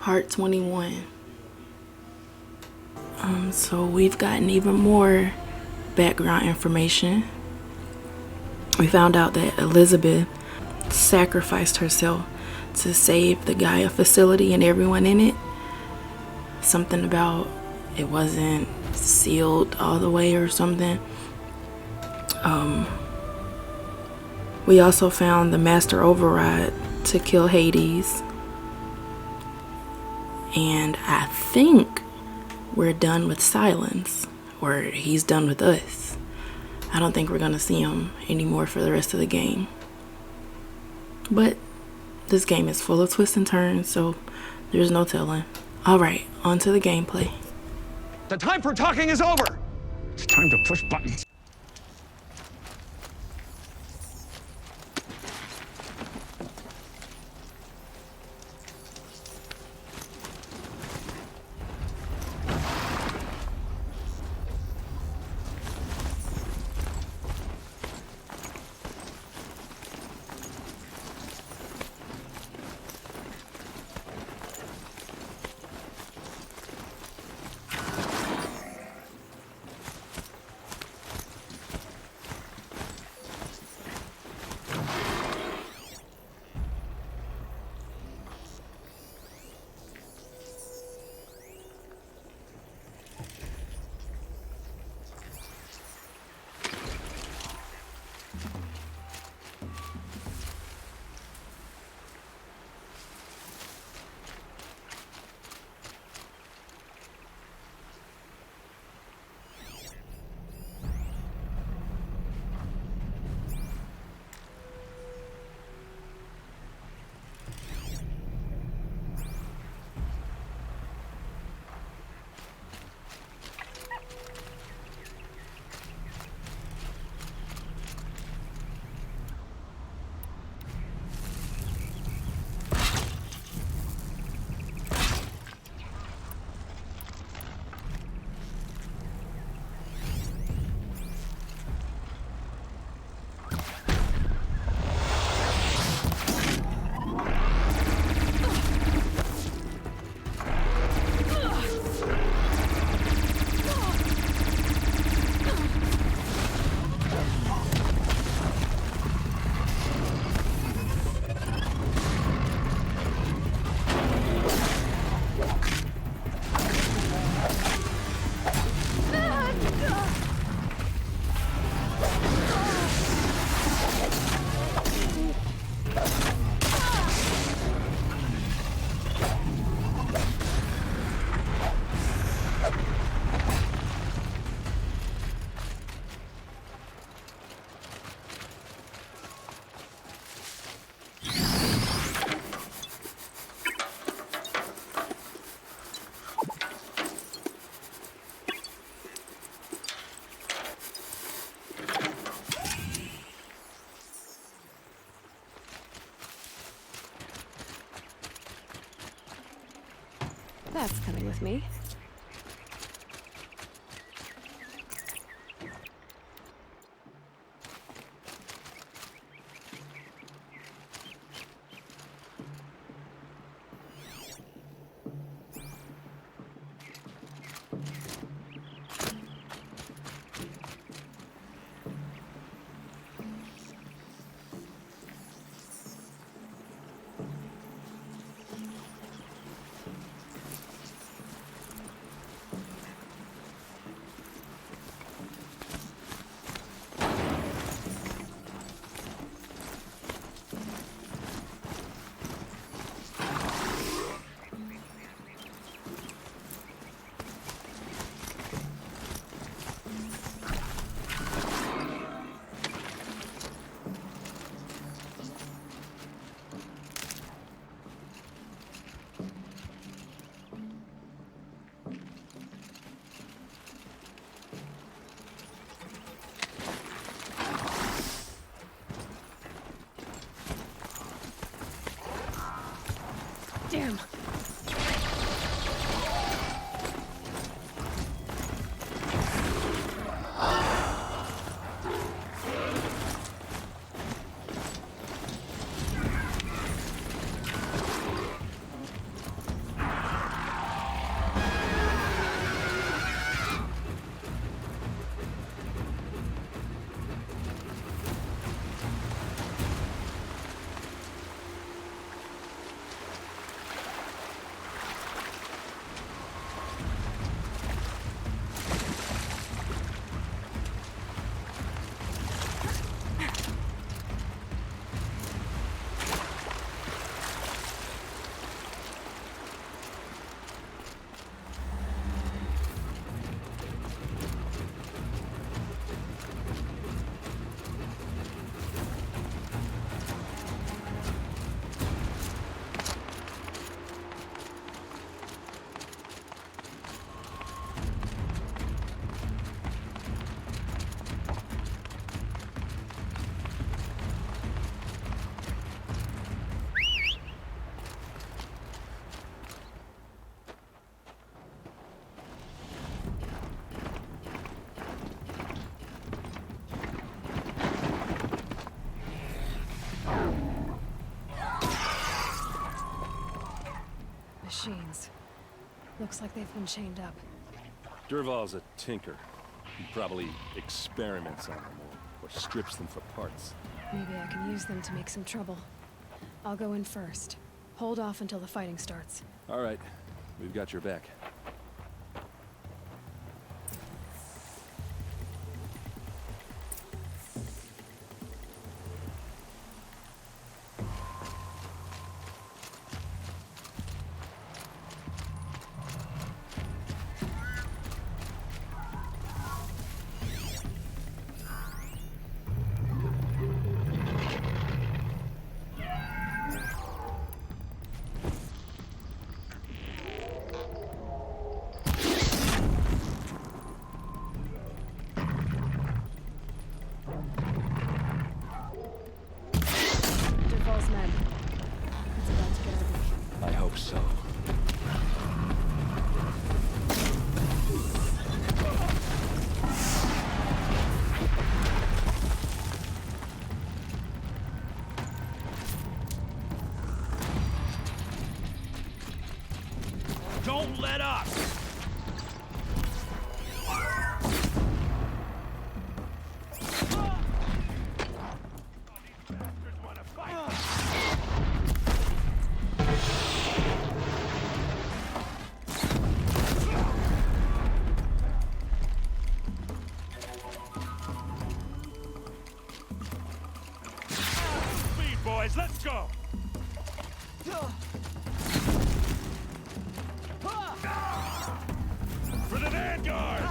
Part 21. So we've gotten even more background information. We found out that Elizabeth sacrificed herself to save the Gaia facility and everyone in it. Something about it wasn't sealed all the way or something. We also found the master override to kill Hades. And I think we're done with Silence, or he's done with us. I don't think we're gonna see him anymore for the rest of the game. But this game is full of twists and turns, so there's no telling. Alright, on to the gameplay. The time for talking is over! It's time to push buttons. That's coming with me. machines. Looks like they've been chained up. Dervahl's a tinker. He probably experiments on them or strips them for parts. Maybe I can use them to make some trouble. I'll go in first. Hold off until the fighting starts. All right, we've got your back. Dervahl's men. It's about to get ugly. I hope so. Don't let up! Speed, boys, let's go! For the vanguard!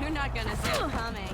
You're not gonna see it coming.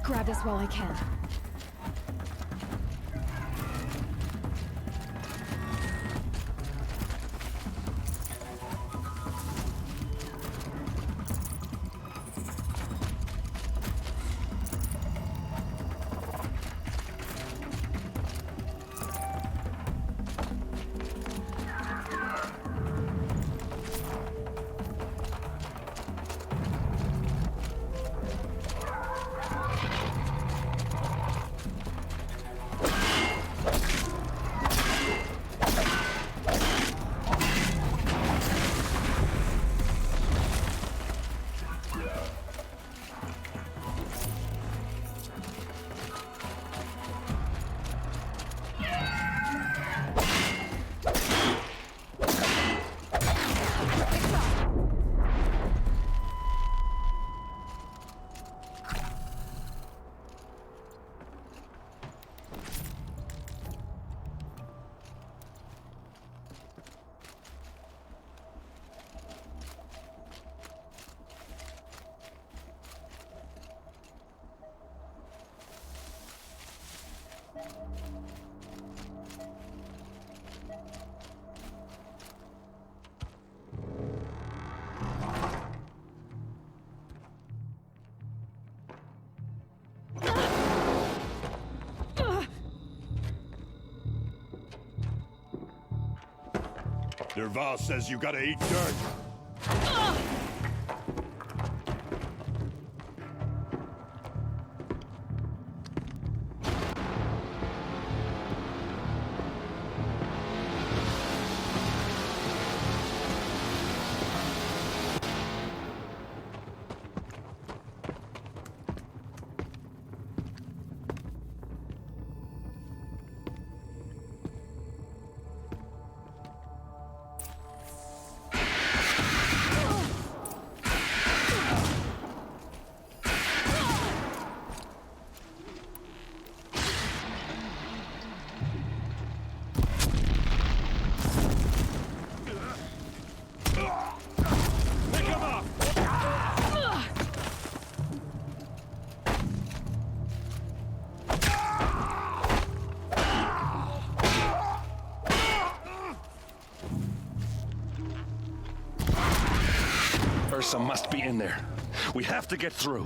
Grab this while I can. Dervahl says you gotta eat dirt. Ursa must be in there. We have to get through.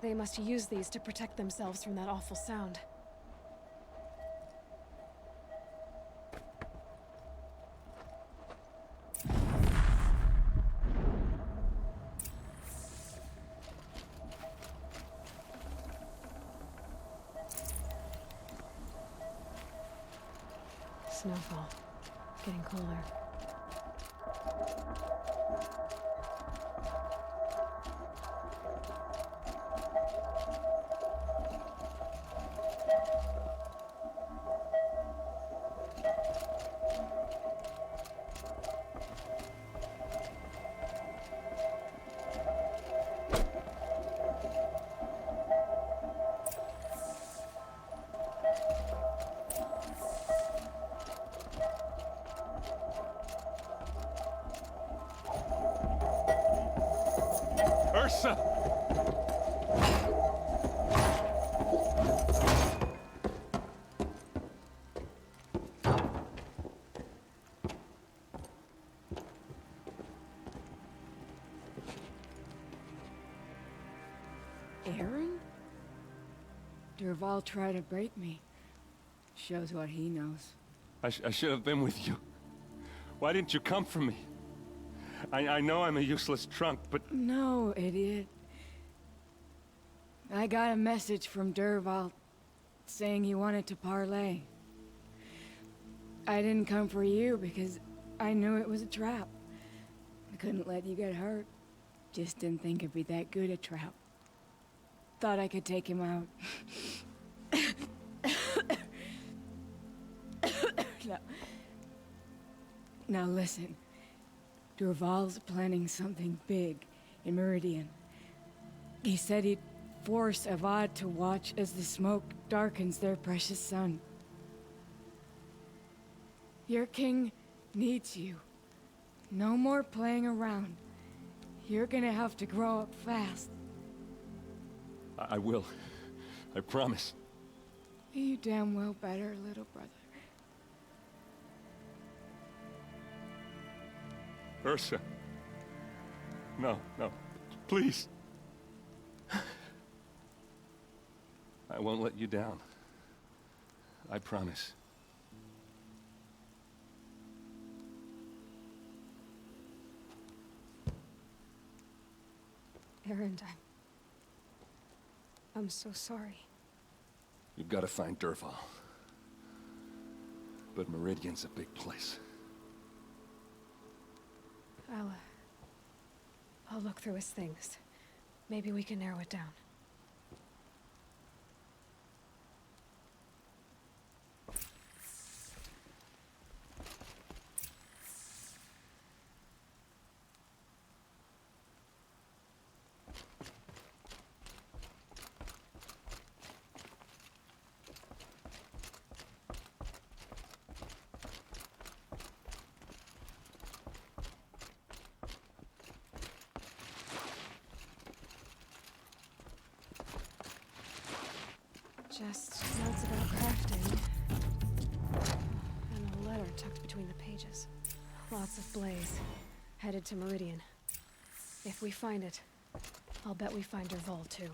They must use these to protect themselves from that awful sound. Snowfall. Getting cooler. Ursa! Aaron? Dervahl tried to break me. Shows what he knows. I should have been with you. Why didn't you come for me? I know I'm a useless trunk, but... No, idiot. I got a message from Dervahl saying he wanted to parlay. I didn't come for you because I knew it was a trap. I couldn't let you get hurt. Just didn't think it'd be that good a trap. Thought I could take him out. Now listen. Dervahl's planning something big in Meridian. He said he'd force Avad to watch as the smoke darkens their precious sun. Your king needs you. No more playing around. You're gonna have to grow up fast. I will. I promise. You damn well better, little brother. Ursa. No, no. Please. I won't let you down. I promise. Aaron, I'm so sorry. You've got to find Dervahl. But Meridian's a big place. I'll look through his things. Maybe we can narrow it down. Just notes about crafting. And a letter tucked between the pages. Lots of blaze. Headed to Meridian. If we find it, I'll bet we find Dervahl too.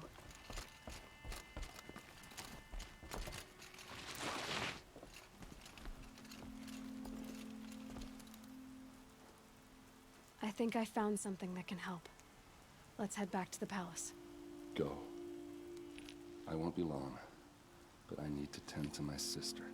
think I found something that can help. Let's head back to the palace. Go. I won't be long, but I need to tend to my sister.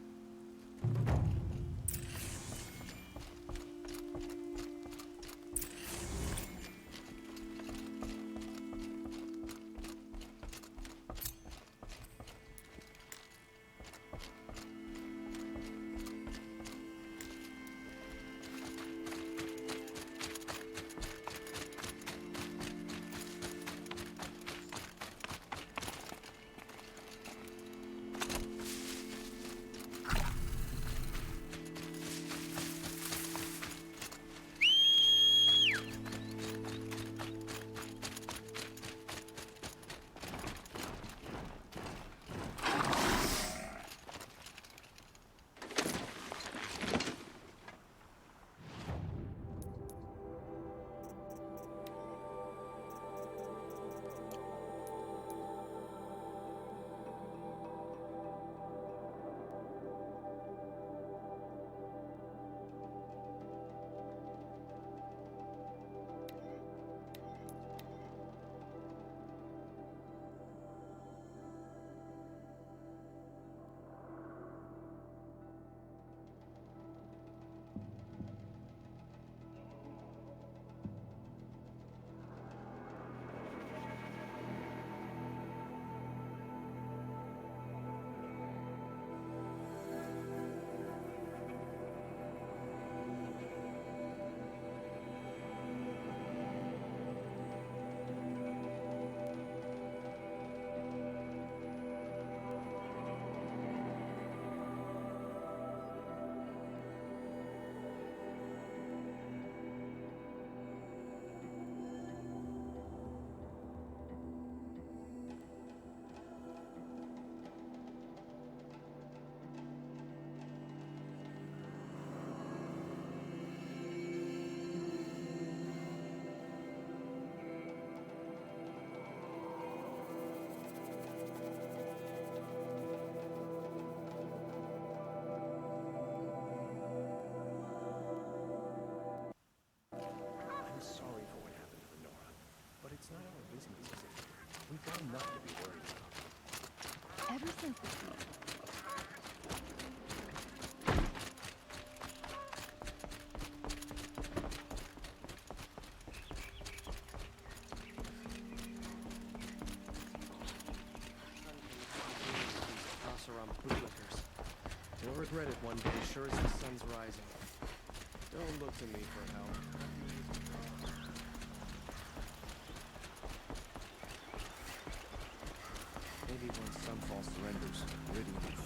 Ever since the You'll regret it one day, sure as the sun's rising. Don't look to me for help. Maybe when Sunfall surrenders, Meridian.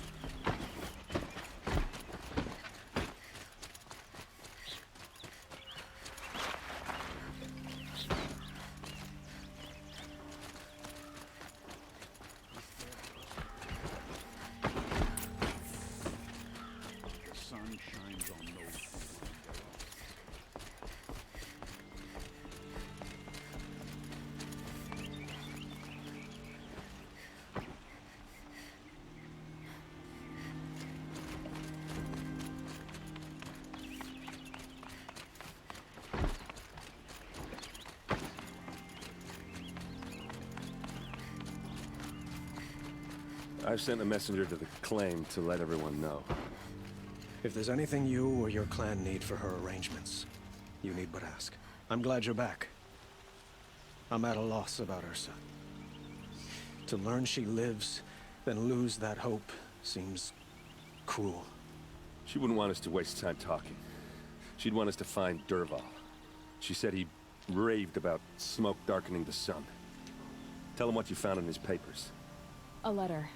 I've sent a messenger to the claim to let everyone know. If there's anything you or your clan need for her arrangements, you need but ask. I'm glad you're back. I'm at a loss about Ursa. To learn she lives, then lose that hope seems cruel. She wouldn't want us to waste time talking. She'd want us to find Dervahl. She said he raved about smoke darkening the sun. Tell him what you found in his papers. A letter.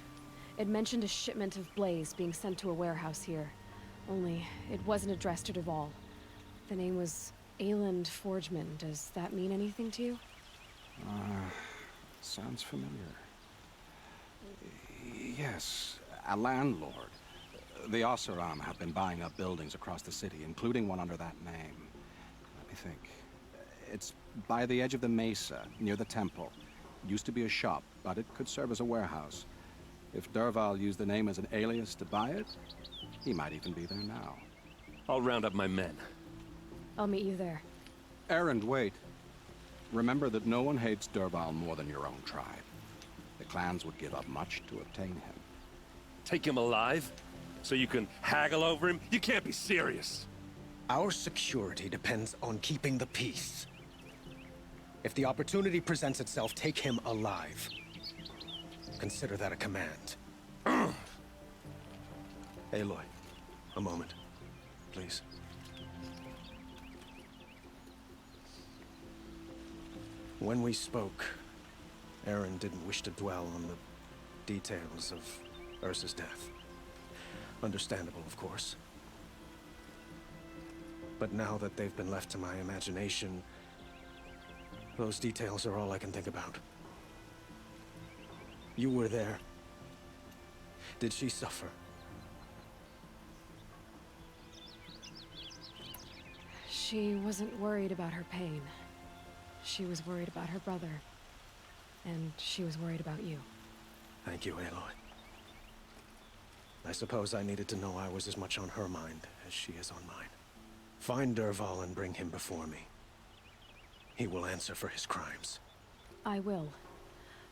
It mentioned a shipment of blaze being sent to a warehouse here. Only, it wasn't addressed to Dervahl. The name was Ayland Forgeman. Does that mean anything to you? Sounds familiar. Yes, a landlord. The Oseram have been buying up buildings across the city, including one under that name. Let me think. It's by the edge of the mesa, near the temple. Used to be a shop, but it could serve as a warehouse. If Dervahl used the name as an alias to buy it, he might even be there now. I'll round up my men. I'll meet you there. Erend, wait. Remember that no one hates Dervahl more than your own tribe. The clans would give up much to obtain him. Take him alive? So you can haggle over him? You can't be serious. Our security depends on keeping the peace. If the opportunity presents itself, take him alive. Consider that a command. Aloy, a moment, please. When we spoke, Erend didn't wish to dwell on the details of Ursa's death. Understandable, of course. But now that they've been left to my imagination, those details are all I can think about. You were there. Did she suffer? She wasn't worried about her pain. She was worried about her brother. And she was worried about you. Thank you, Aloy. I suppose I needed to know I was as much on her mind as she is on mine. Find Dervahl and bring him before me. He will answer for his crimes. I will.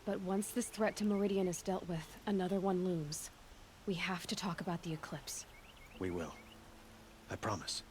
But once this threat to Meridian is dealt with, another one looms. We have to talk about the eclipse. We will. I promise.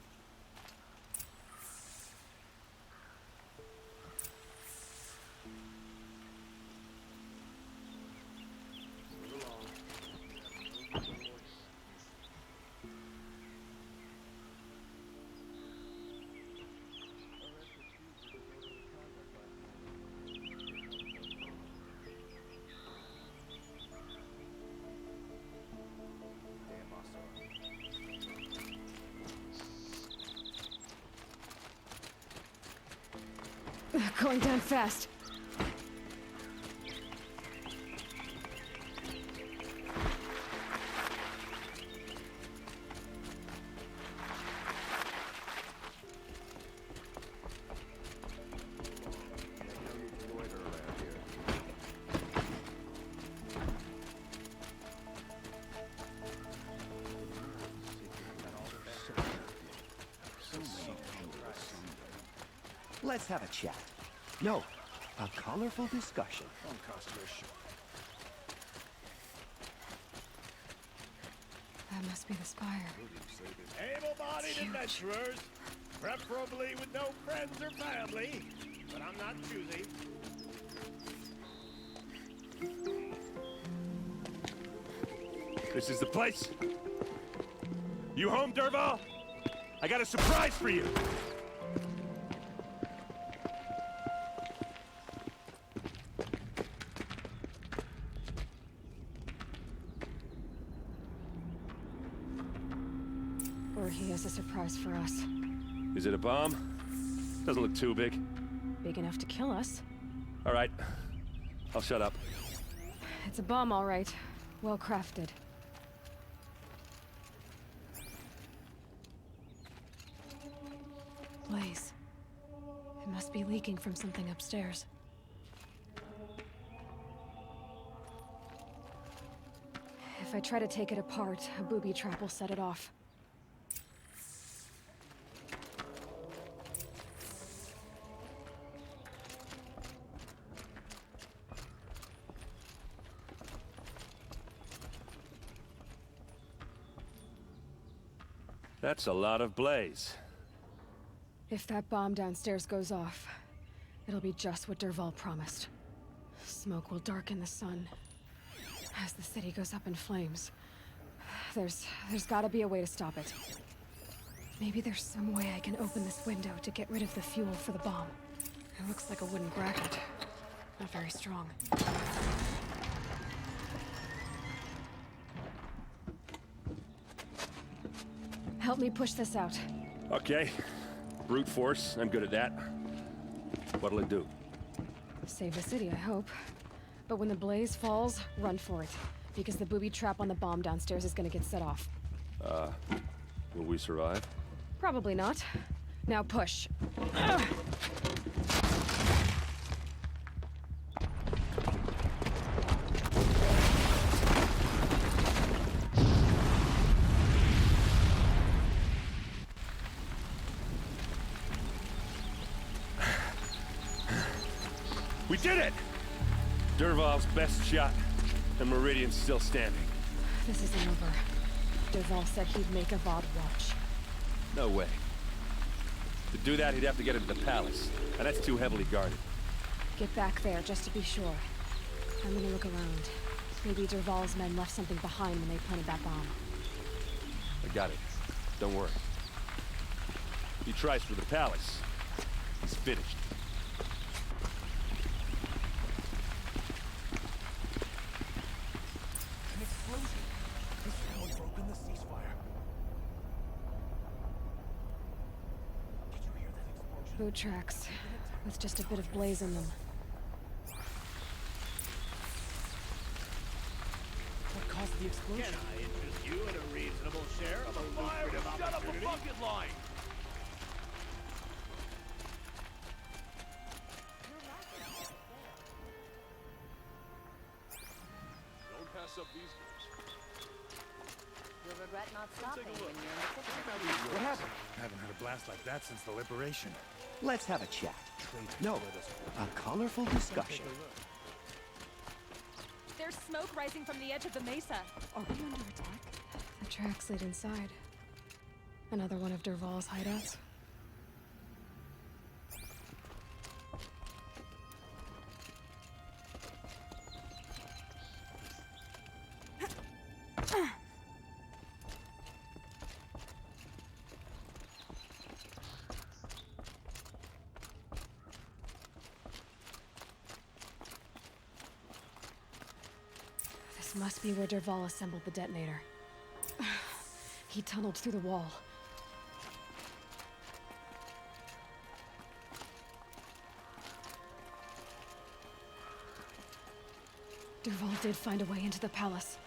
Going down fast. Let's have a chat. No, a colorful discussion. That must be the spire. Able-bodied adventurers, preferably with no friends or family, but I'm not choosy. This is the place. You home, Dervahl? I got a surprise for you. Or he has a surprise for us. Is it a bomb? Doesn't look too big. Big enough to kill us. All right. I'll shut up. It's a bomb, all right. Well crafted. Blaze. It must be leaking from something upstairs. If I try to take it apart, a booby trap will set it off. That's a lot of blaze. If that bomb downstairs goes off, it'll be just what Dervahl promised. Smoke will darken the sun as the city goes up in flames. There's gotta be a way to stop it. Maybe there's some way I can open this window to get rid of the fuel for the bomb. It looks like a wooden bracket. Not very strong. Help me push this out. Okay. Brute force, I'm good at that. What'll it do? Save the city, I hope. But when the blaze falls, run for it. Because the booby trap on the bomb downstairs is gonna get set off. Will we survive? Probably not. Now push. did it! Dervahl's best shot, and Meridian's still standing. This isn't over. Dervahl said he'd make a VOD watch. No way. To do that, he'd have to get into the palace, and that's too heavily guarded. Get back there, just to be sure. I'm gonna look around. Maybe Dervahl's men left something behind when they planted that bomb. I got it. Don't worry. He tries for the palace. He's finished. An explosion. Someone broken the ceasefire. Did you hear that explosion? Boot tracks, with just a bit of blaze in them. What caused the explosion? Can I interest you in a reasonable share of a lucrative opportunity? bucket line! Don't pass up these guys. You'll regret not stopping when you're in the thick of it. What happened? Haven't had a blast like that since the liberation. Let's have a chat. No, a colorful discussion. There's smoke rising from the edge of the mesa. Are we under attack? The tracks lead inside. Another one of Dervahl's hideouts. This must be where Dervahl assembled the detonator. He tunneled through the wall. Dervahl did find a way into the palace.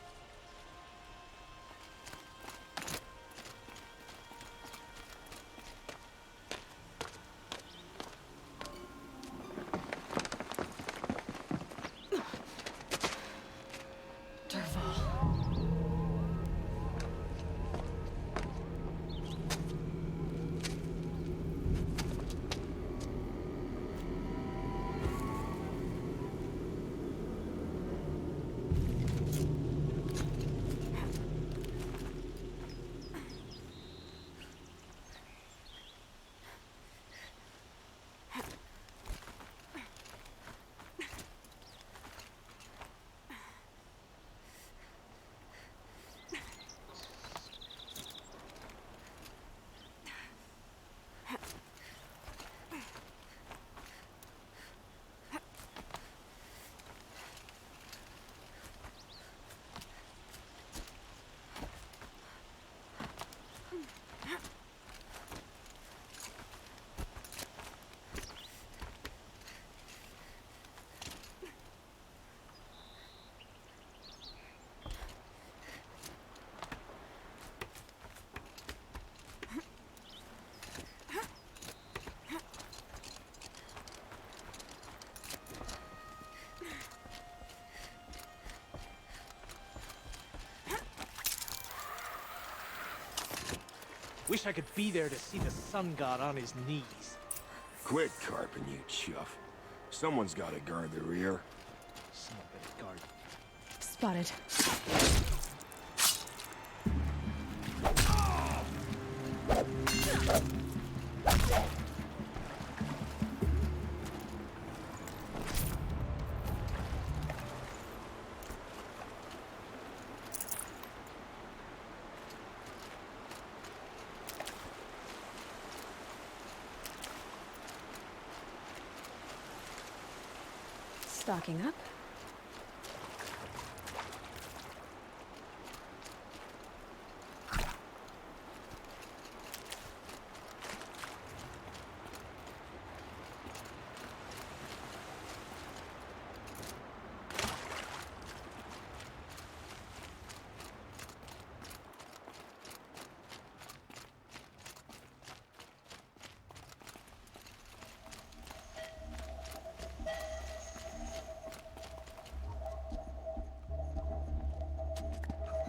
Wish I could be there to see the sun god on his knees. Quit carping, you chuff. Someone's gotta guard the rear. Someone better guard. Spotted. Stocking up.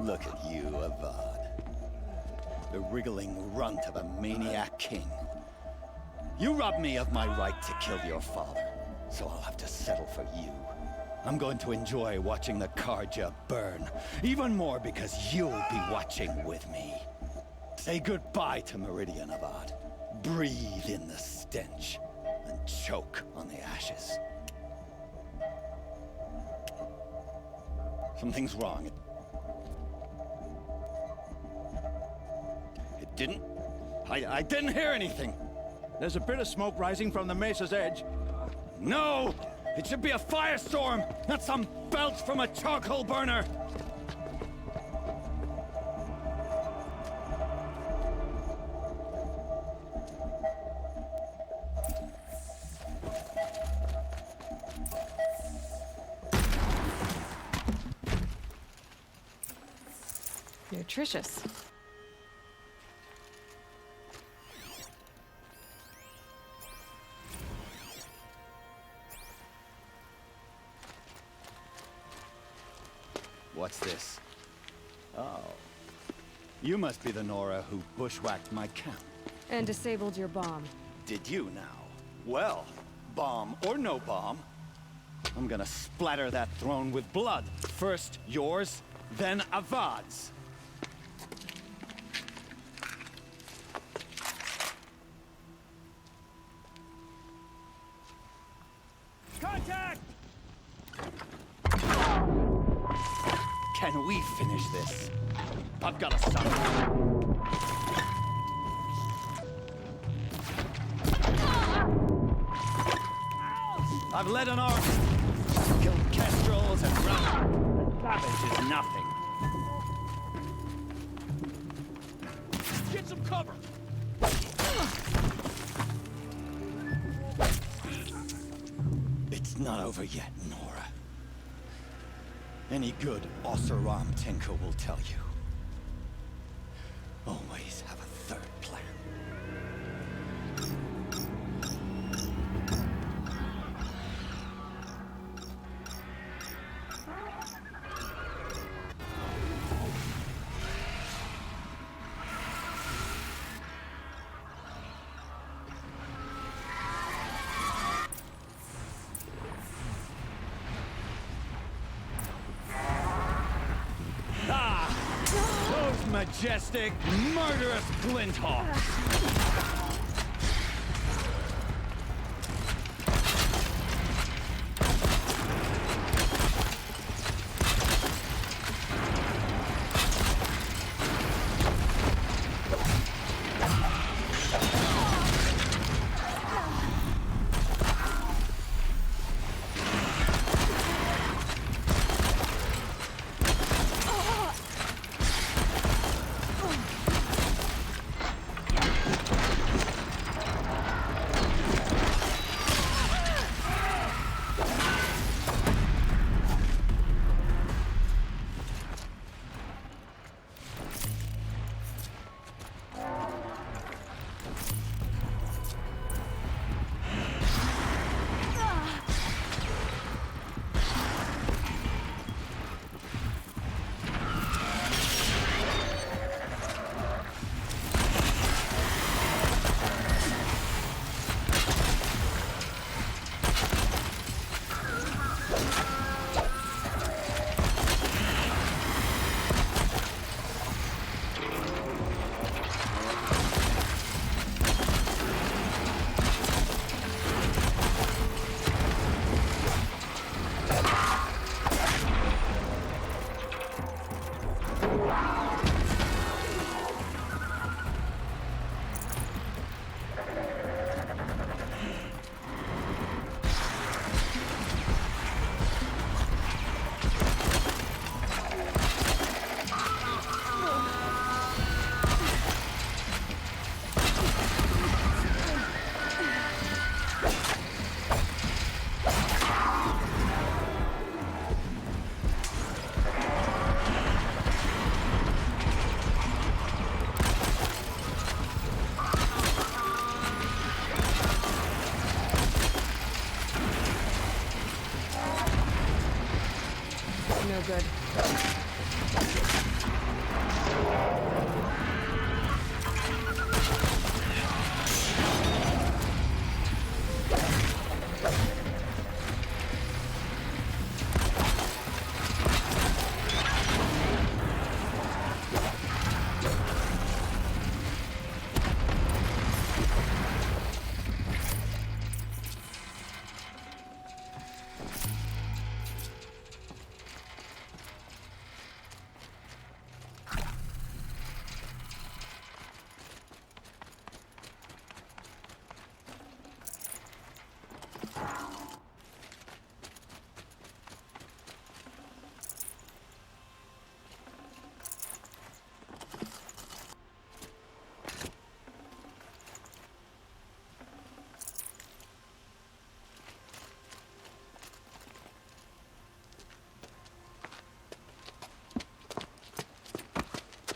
Look at you, Avad. The wriggling runt of a maniac king. You robbed me of my right to kill your father. so I'll have to settle for you. I'm going to enjoy watching the Karja burn, even more because you'll be watching with me. Say goodbye to Meridian Avad. Breathe in the stench, and choke on the ashes. Something's wrong. It didn't... I didn't hear anything. There's a bit of smoke rising from the mesa's edge. No! It should be a firestorm, not some belch from a charcoal burner! Nutritious. What's this? Oh. You must be the Nora who bushwhacked my camp. And disabled your bomb. Did you now? Well, bomb or no bomb, I'm gonna splatter that throne with blood. First yours, then Avad's. Contact! Can we finish this? I've got a son. I've led an army, killed kestrels and run. A savage is nothing. Get some cover! It's not over yet, Nora. Any good Oseram tinker will tell you. Always have a third plan. Majestic, murderous glinthawks! No good.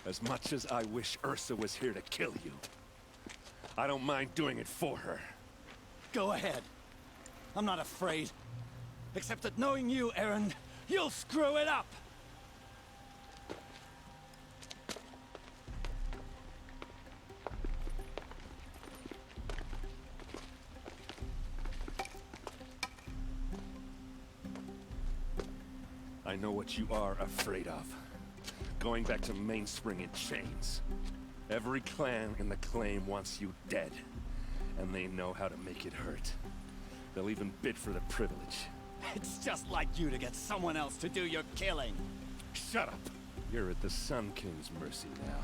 As much as I wish Ursa was here to kill you, I don't mind doing it for her. Go ahead. I'm not afraid. Except that knowing you, Erend, you'll screw it up! I know what you are afraid of. Going back to Mainspring in chains. Every clan in the claim wants you dead. And they know how to make it hurt. They'll even bid for the privilege. It's just like you to get someone else to do your killing. Shut up! You're at the Sun King's mercy now.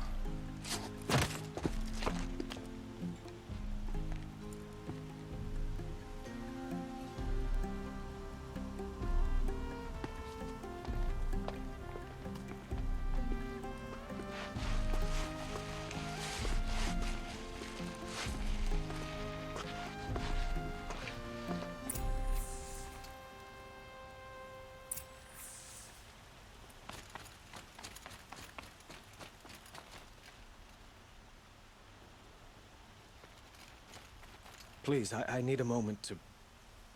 Please, I need a moment to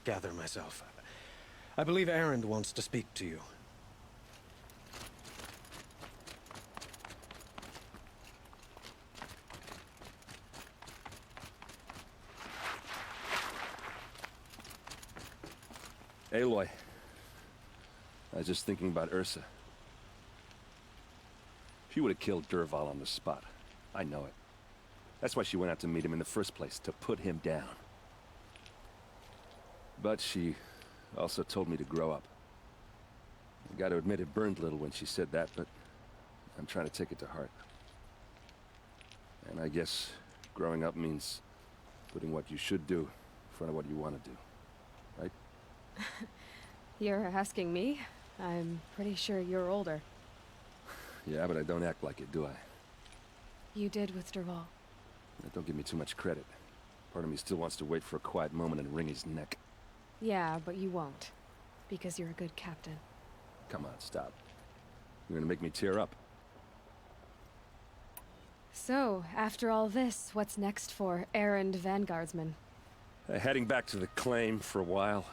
gather myself. I believe Erend wants to speak to you. Aloy. I was just thinking about Ursa. She would have killed Dervahl on the spot. I know it. That's why she went out to meet him in the first place, to put him down. But she also told me to grow up. I gotta admit it burned a little when she said that, but I'm trying to take it to heart. And I guess growing up means putting what you should do in front of what you want to do, right? You're asking me? I'm pretty sure you're older. Yeah, but I don't act like it, do I? You did with Dervahl. Don't give me too much credit. Part of me still wants to wait for a quiet moment and wring his neck. Yeah, but you won't. Because you're a good captain. Come on, stop. You're gonna make me tear up. So, after all this, what's next for Erend Vanguardsman? Heading back to the claim for a while.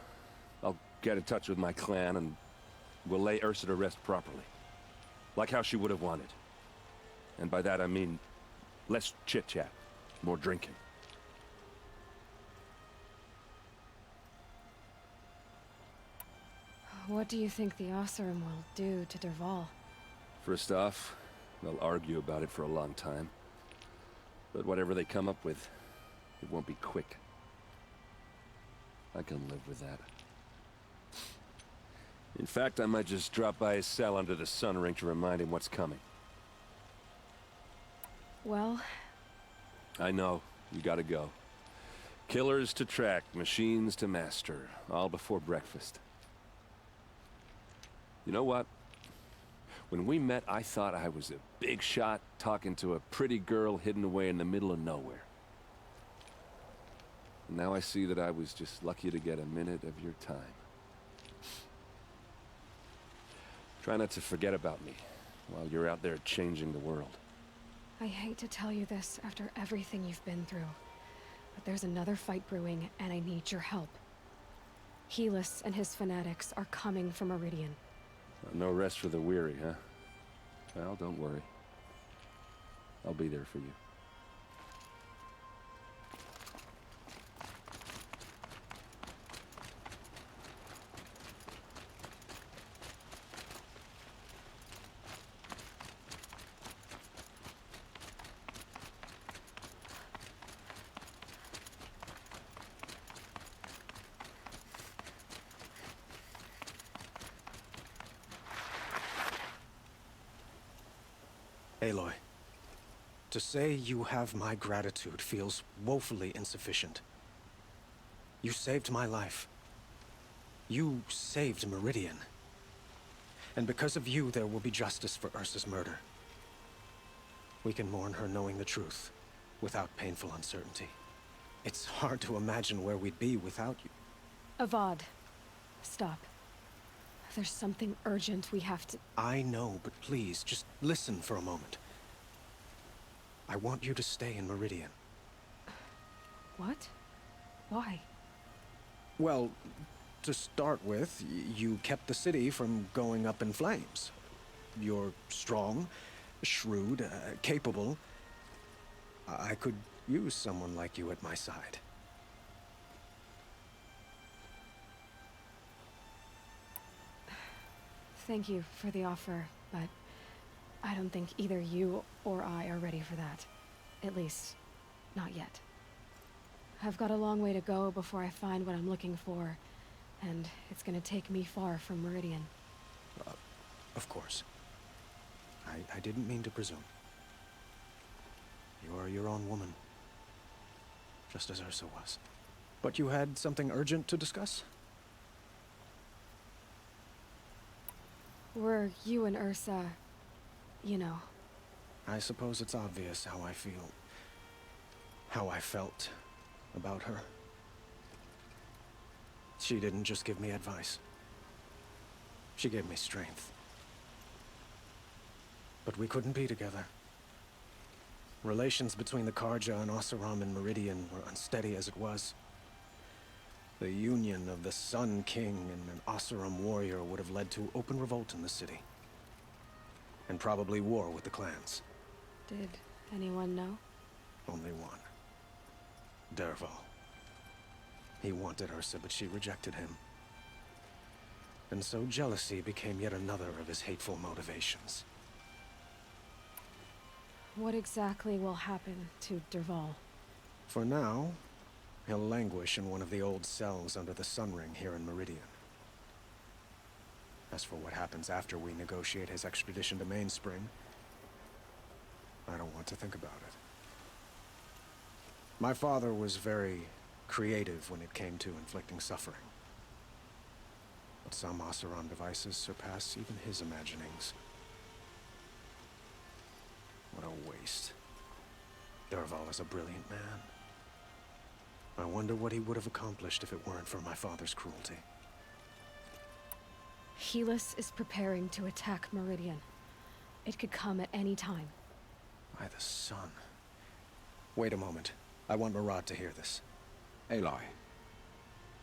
I'll get in touch with my clan and we'll lay Ursa to rest properly. Like how she would have wanted. And by that I mean less chit-chat, more drinking. What do you think the Oseram will do to Dervahl? First off, they'll argue about it for a long time. But whatever they come up with, it won't be quick. I can live with that. In fact, I might just drop by his cell under the sun ring to remind him what's coming. Well... I know. You gotta go. Killers to track, machines to master. All before breakfast. You know what? When we met, I thought I was a big shot talking to a pretty girl hidden away in the middle of nowhere. And now I see that I was just lucky to get a minute of your time. Try not to forget about me while you're out there changing the world. I hate to tell you this after everything you've been through, but there's another fight brewing, and I need your help. Helis and his fanatics are coming for Meridian. No rest for the weary, huh? Well, don't worry. I'll be there for you. Aloy, to say you have my gratitude feels woefully insufficient. You saved my life. You saved Meridian. And because of you, there will be justice for Ursa's murder. We can mourn her knowing the truth, without painful uncertainty. It's hard to imagine where we'd be without you. Avad, stop. There's something urgent we have to... I know, but please, just listen for a moment. I want you to stay in Meridian. What? Why? Well, to start with, you kept the city from going up in flames. You're strong, shrewd, capable. I could use someone like you at my side. Thank you for the offer, but I don't think either you or I are ready for that. At least, not yet. I've got a long way to go before I find what I'm looking for, and it's gonna take me far from Meridian. Of course. I didn't mean to presume. You are your own woman, just as Ursa was. But you had something urgent to discuss? Were you and Ursa, you know? I suppose it's obvious how I feel. How I felt about her. She didn't just give me advice. She gave me strength. But we couldn't be together. Relations between the Karja and Oseram and Meridian were unsteady as it was. The union of the Sun King and an Oseram warrior would have led to open revolt in the city. And probably war with the clans. Did anyone know? Only one. Dervahl. He wanted Ursa, but she rejected him. And so jealousy became yet another of his hateful motivations. What exactly will happen to Dervahl? For now, he'll languish in one of the old cells under the Sun Ring here in Meridian. As for what happens after we negotiate his extradition to Mainspring, I don't want to think about it. My father was very creative when it came to inflicting suffering. But some Oseram devices surpass even his imaginings. What a waste. Dervahl is a brilliant man. I wonder what he would have accomplished if it weren't for my father's cruelty. Helis is preparing to attack Meridian. It could come at any time. By the sun. Wait a moment. I want Murad to hear this. Aloy,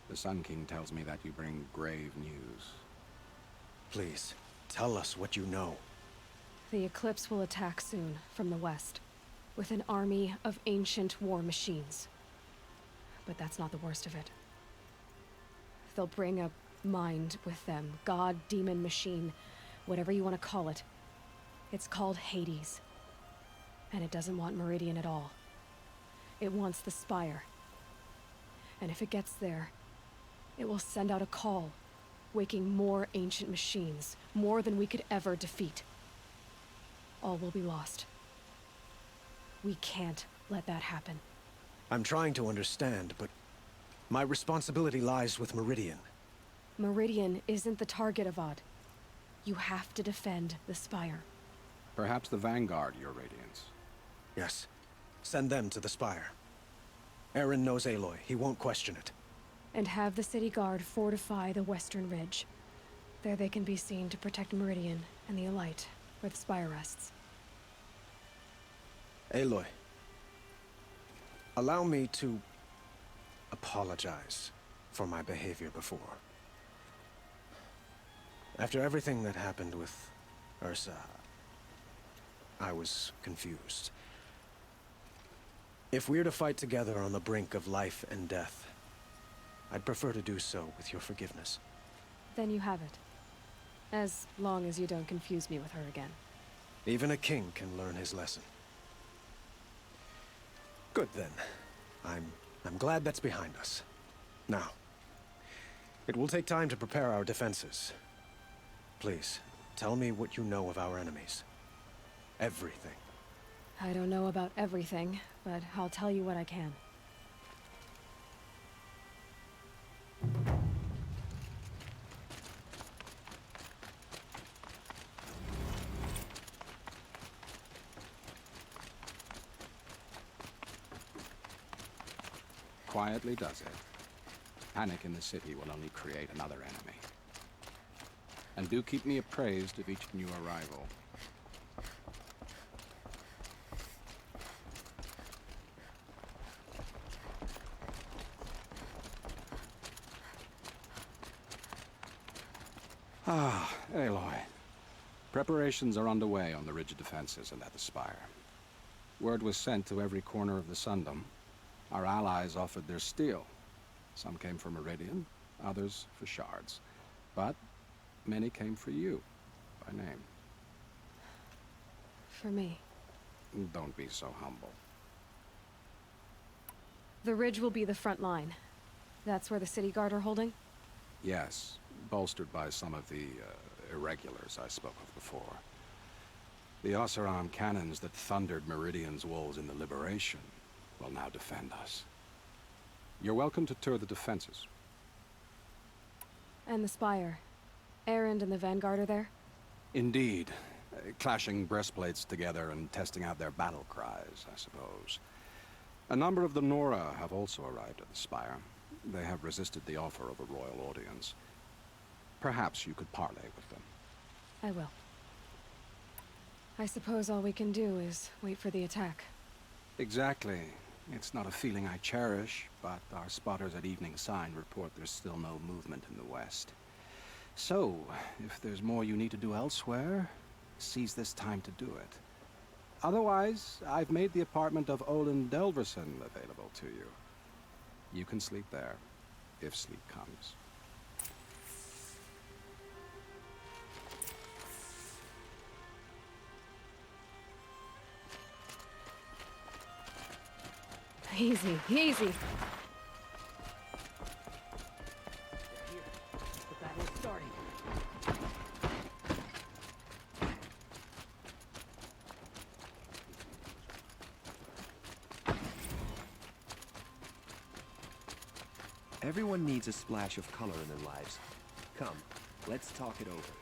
the Sun King tells me that you bring grave news. Please, tell us what you know. The Eclipse will attack soon, from the west, with an army of ancient war machines. But that's not the worst of it. They'll bring a mind with them, god, demon, machine, whatever you want to call it. It's called Hades. And it doesn't want Meridian at all. It wants the Spire. And if it gets there, it will send out a call, waking more ancient machines, more than we could ever defeat. All will be lost. We can't let that happen. I'm trying to understand, but my responsibility lies with Meridian. Meridian isn't the target, Avad. You have to defend the Spire. Perhaps the Vanguard, Your Radiance. Yes. Send them to the Spire. Aaron knows Aloy. He won't question it. And have the City Guard fortify the Western Ridge. There they can be seen to protect Meridian and the Elite, where the Spire rests. Aloy. Allow me to apologize for my behavior before. After everything that happened with Ursa, I was confused. If we're to fight together on the brink of life and death, I'd prefer to do so with your forgiveness. Then you have it. As long as you don't confuse me with her again. Even a king can learn his lesson. Good then. I'm glad that's behind us. Now, it will take time to prepare our defenses. Please, tell me what you know of our enemies. Everything. I don't know about everything, but I'll tell you what I can. Quietly does it. Panic in the city will only create another enemy. And do keep me appraised of each new arrival. Ah, Aloy. Preparations are underway on the ridge defenses and at the spire. Word was sent to every corner of the Sundom. Our allies offered their steel. Some came for Meridian, others for shards. But many came for you, by name. For me. Don't be so humble. The ridge will be the front line. That's where the city guard are holding? Yes, bolstered by some of the irregulars I spoke of before. The Oseram cannons that thundered Meridian's walls in the Liberation will now defend us. You're welcome to tour the defenses. And the spire. Erend and the Vanguard are there? Indeed. Clashing breastplates together and testing out their battle cries, I suppose. A number of the Nora have also arrived at the spire. They have resisted the offer of a royal audience. Perhaps you could parley with them. I will. I suppose all we can do is wait for the attack. Exactly. It's not a feeling I cherish, but our spotters at Evening Sign report there's still no movement in the west. So, if there's more you need to do elsewhere, seize this time to do it. Otherwise, I've made the apartment of Olin Delverson available to you. You can sleep there, if sleep comes. Easy, easy. The battle is starting. Everyone needs a splash of color in their lives. Come, let's talk it over.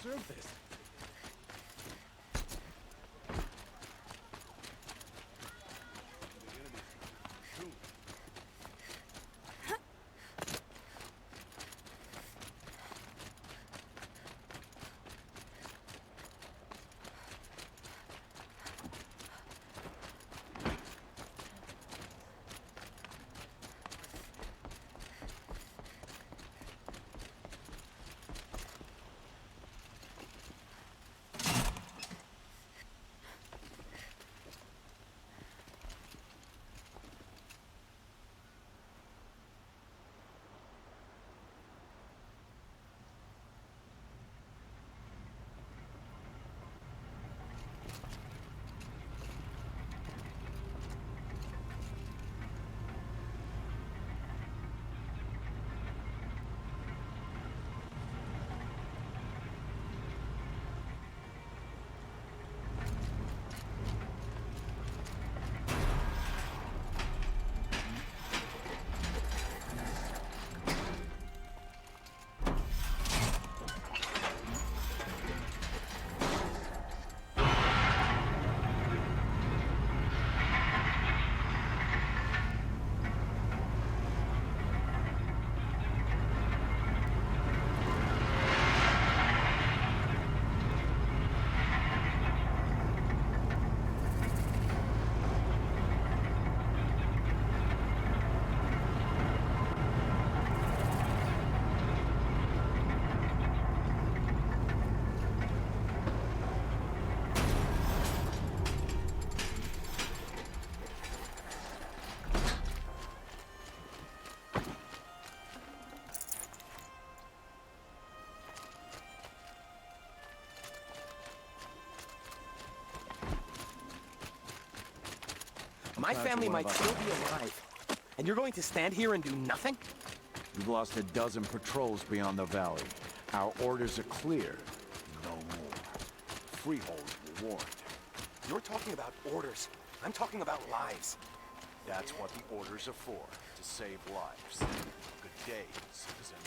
Deserve this. My family might still be alive. And you're going to stand here and do nothing? We've lost a dozen patrols beyond the valley. Our orders are clear. No more. Freeholders were warned. You're talking about orders. I'm talking about lives. That's what the orders are for, to save lives. Good day, citizen.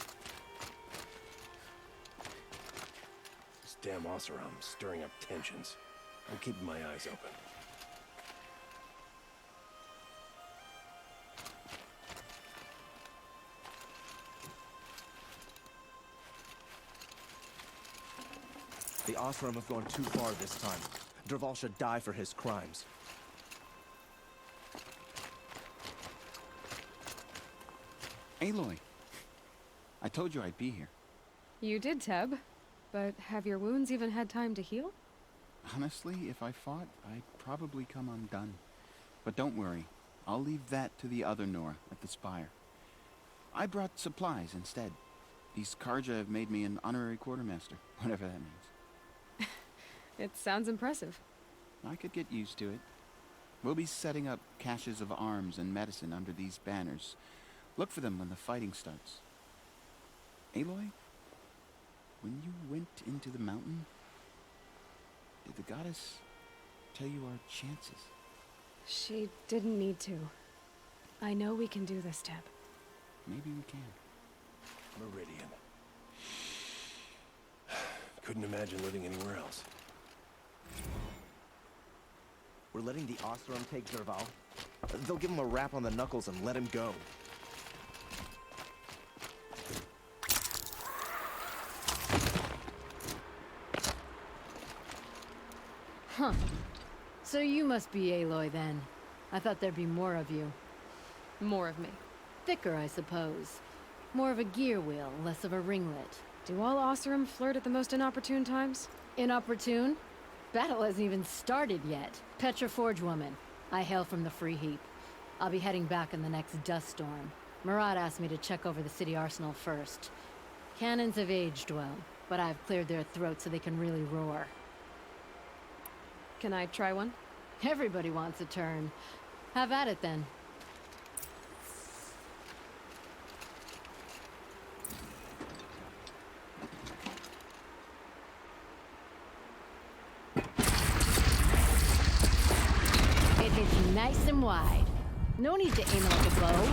damn Oseram stirring up tensions. I'm keeping my eyes open. The Oseram have gone too far this time. Dervahl should die for his crimes. Aloy, I told you I'd be here. You did, Teb. But have your wounds even had time to heal? Honestly, if I fought, I'd probably come undone. But don't worry, I'll leave that to the other Nora at the Spire. I brought supplies instead. These Karja have made me an honorary quartermaster, whatever that means. It sounds impressive. I could get used to it. We'll be setting up caches of arms and medicine under these banners. Look for them when the fighting starts. Aloy, when you went into the mountain, did the goddess tell you our chances? She didn't need to. I know we can do this, Teb. Maybe we can. Meridian. Couldn't imagine living anywhere else. We're letting the Oseram take Dervahl. They'll give him a rap on the knuckles and let him go. Huh. So you must be Aloy then. I thought there'd be more of you. More of me. Thicker, I suppose. More of a gear wheel, less of a ringlet. Do all Oseram flirt at the most inopportune times? Inopportune? Battle hasn't even started yet. Petra Forge woman. I hail from the Free Heap. I'll be heading back in the next dust storm. Murad asked me to check over the city arsenal first. Cannons have aged well, but I've cleared their throats so they can really roar. Can I try one? Everybody wants a turn. Have at it then. It hits nice and wide. No need to aim it like a bow.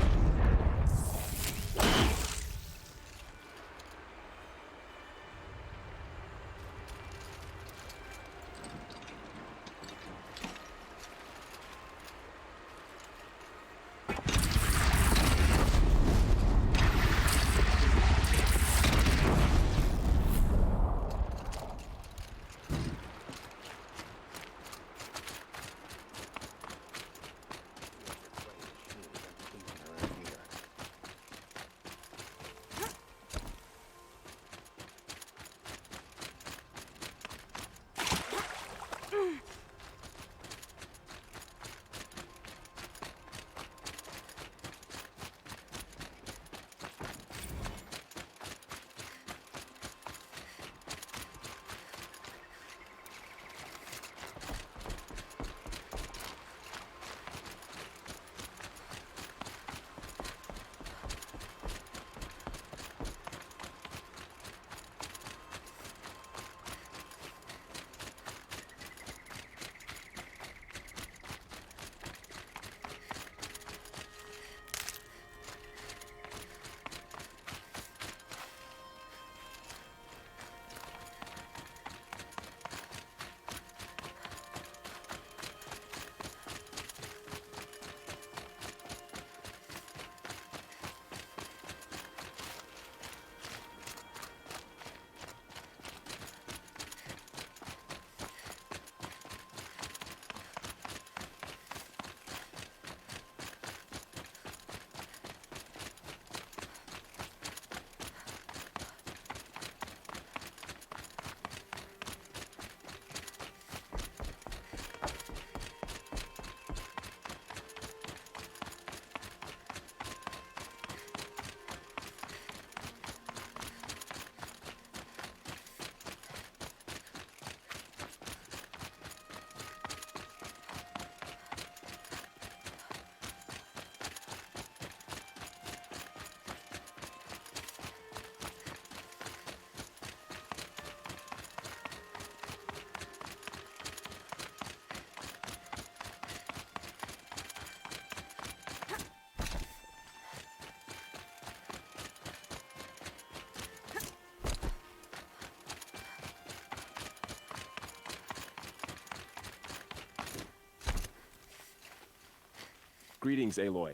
Greetings, Aloy.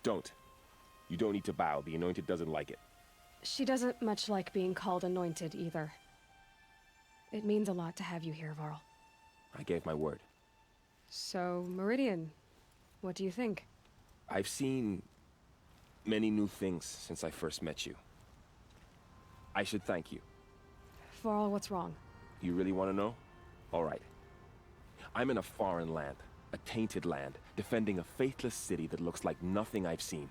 Don't. You don't need to bow. The Anointed doesn't like it. She doesn't much like being called anointed either. It means a lot to have you here, Varl. I gave my word. So, Meridian, what do you think? I've seen many new things since I first met you. I should thank you. Varl, what's wrong? You really want to know? All right. I'm in a foreign land, a tainted land, defending a faithless city that looks like nothing I've seen.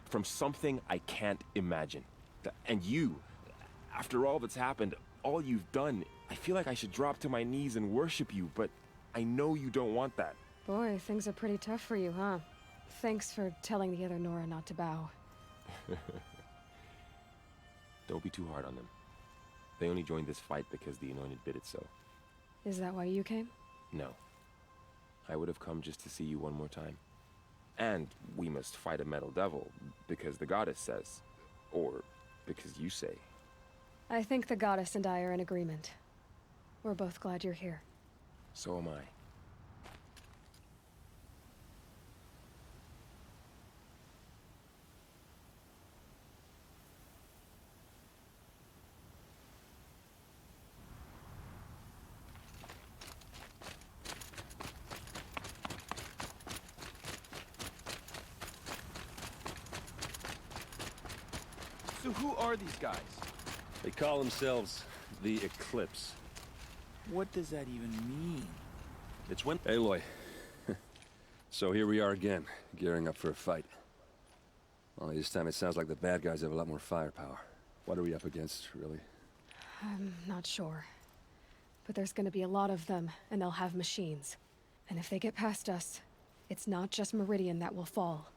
From something I can't imagine. And you, after all that's happened, all you've done, I feel like I should drop to my knees and worship you, but I know you don't want that. Boy, things are pretty tough for you, huh? Thanks for telling the other Nora not to bow. Don't be too hard on them. They only joined this fight because the Anointed bid it so. Is that why you came? No. I would have come just to see you one more time. And we must fight a metal devil, because the goddess says. Or because you say. I think the goddess and I are in agreement. We're both glad you're here. So am I. So who are these guys? They call themselves the Eclipse. What does that even mean? It's when... Aloy. So here we are again, gearing up for a fight. Only this time it sounds like the bad guys have a lot more firepower. What are we up against, really? I'm not sure. But there's gonna be a lot of them, and they'll have machines. And if they get past us, it's not just Meridian that will fall.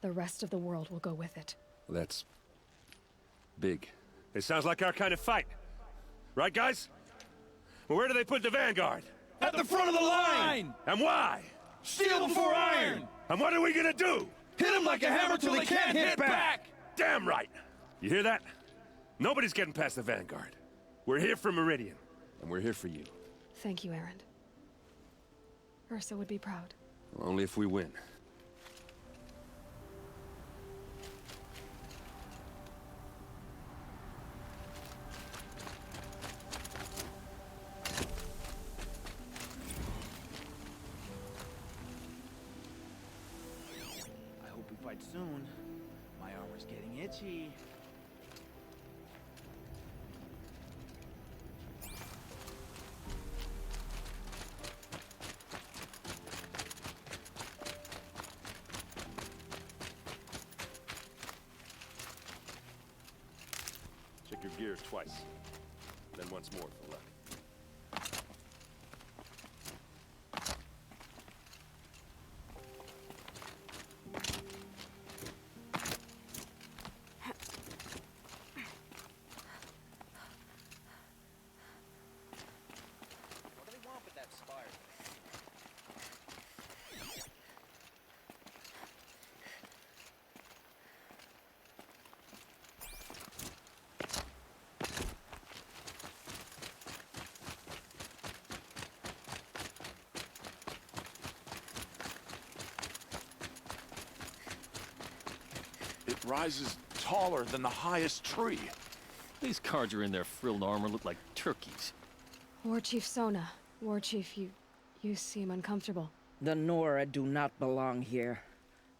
The rest of the world will go with it. Well, that's... big. It sounds like our kind of fight. Right, guys? Well, where do they put the vanguard? At the front of the line! And why? Steel before iron! And what are we gonna do? Hit them like a hammer till they can't hit back! Damn right! You hear that? Nobody's getting past the vanguard. We're here for Meridian. And we're here for you. Thank you, Erend. Ursa would be proud. Well, only if we win. Fight soon. My armor's getting itchy. Check your gears twice. Then once more for luck. It rises taller than the highest tree. These cards are in their frilled armor look like turkeys. War Chief Sona. War Chief, you seem uncomfortable. The Nora do not belong here.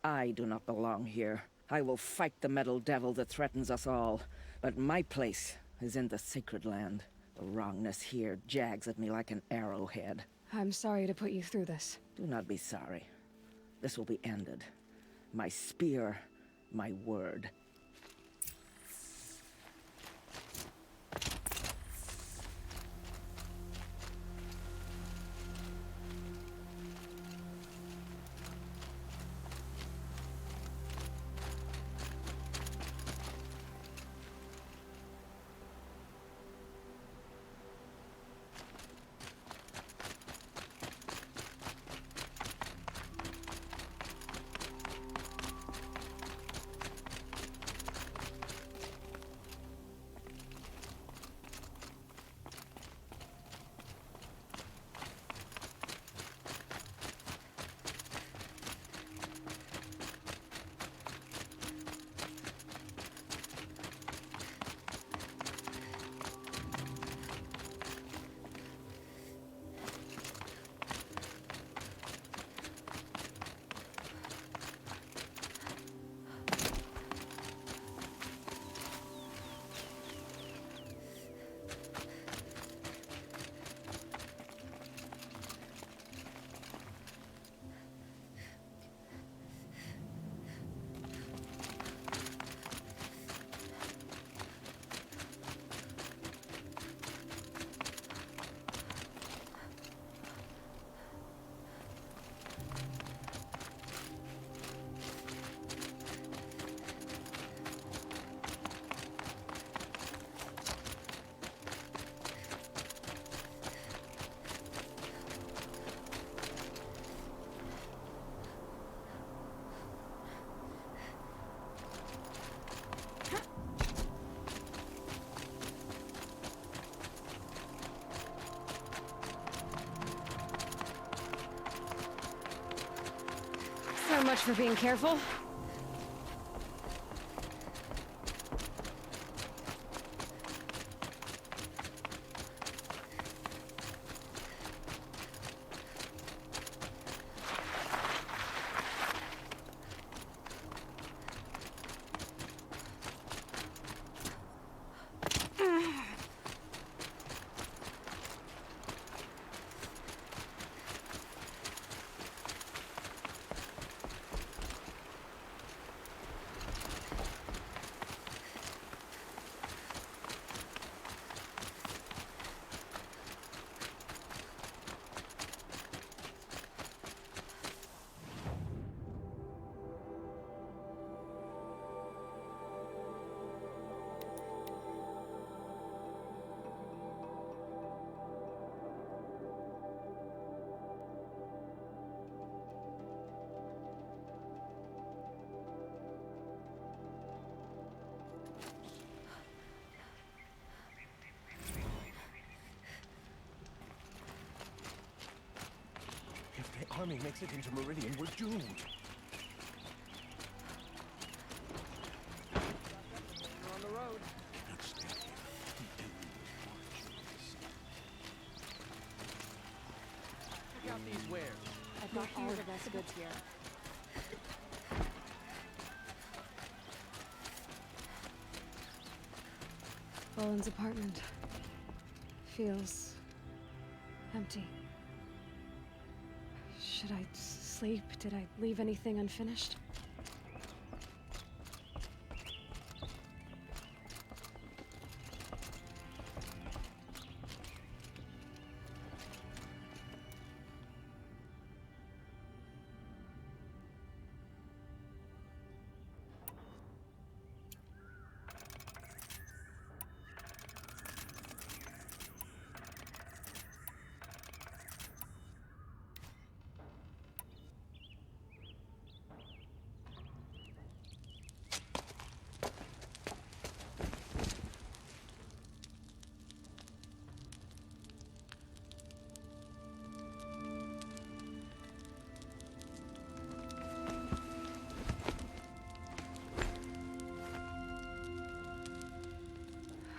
I do not belong here. I will fight the metal devil that threatens us all. But my place is in the sacred land. The wrongness here jags at me like an arrowhead. I'm sorry to put you through this. Do not be sorry. This will be ended. My spear, my word. much for being careful. If the army makes it into Meridian, we're doomed. You're on the road. Check out these wares. I've got all the best goods here. Roland's apartment feels empty. Should I sleep? Did I leave anything unfinished?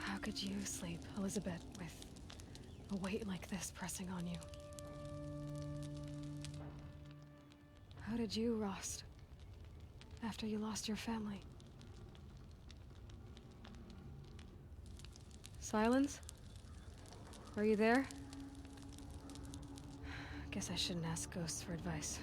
How could you sleep, Elizabeth, with a weight like this pressing on you? How did you, Rost, after you lost your family? Silence? Are you there? Guess I shouldn't ask ghosts for advice.